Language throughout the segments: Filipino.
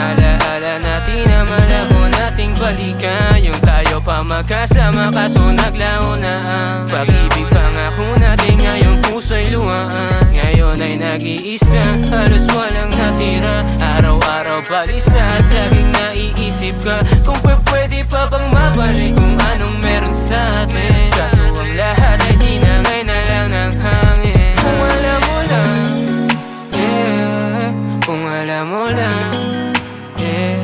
Alaala natin na malabo nating balikan, yung tayo pa magkasama kaso naglaho na ang pag-ibig. Pangako natin ngayong puso'y luhaan, ngayon ay nag-iisa, halos walang natira. Araw-araw balisa at laging naiisip ka kung pwede pa bang mabalik kung anong meron sa atin. Kaso ang lahat ay tinangay na lang ng hangin. Kung alam mo lang, yeah, kung alam mo lang, yeah,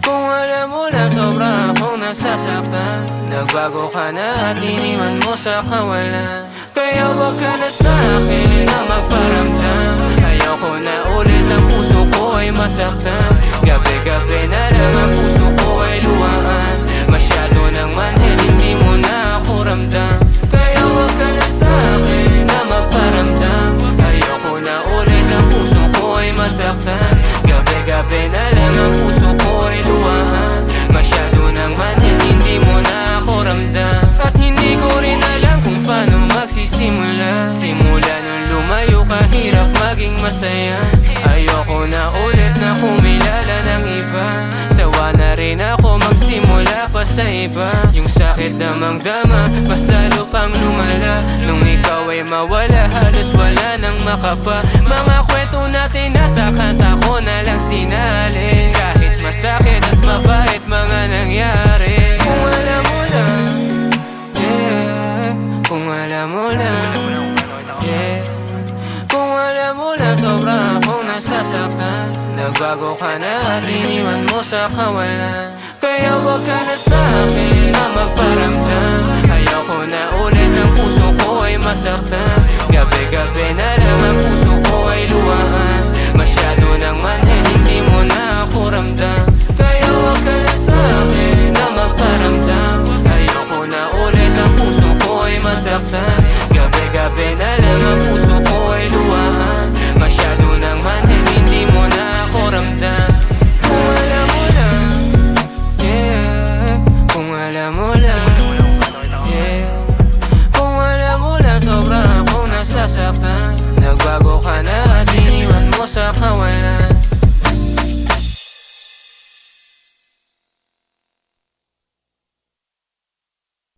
kung alam mo lang sobra akong nasasaktan. Nagbago ka na at iniwan mo sa kawalan. Kaya wag ka na sa'kin na magparamdam. Ayoko na ulit ang puso ko ay masaktan. Gabi-gabi na lang ang puso ko ay luhaan. Masyado nang manhid, hindi mo na ako ramdam. Kaya wag ka na sa'kin na magparamdam. Ayoko na ulit ang puso ko ay masaktan. Gabi-gabi na lang ang puso ko ay luhaan. Masyado nang manhid, hindi mo na ako ramdam. At hindi ko rin alam kung paano magsisimula. Simula nung lumayo ka, hirap maging masaya. Ayoko na ulit na kumilala ng iba. Sawa na rin ako magsimula pa sa iba. Yung sakit damang-dama, mas lalo pang lumala. Nung ikaw ay mawala, halos wala nang makapa. Mga kwento natin nasa kanta ko na lang sinali. Kahit masakit at mabait mga nangyari. Kung alam mo lang, yeah, kung alam mo lang, yeah, kung alam mo lang sobra akong nasasaktan. Nagbago ka na at iniwan mo sa kawalan. Kaya wag ka na sa'kin na magparamdam. Ayoko na ulit ang puso ko ay masaktan. Gabi-gabi na lang ang puso ko ay luhaan.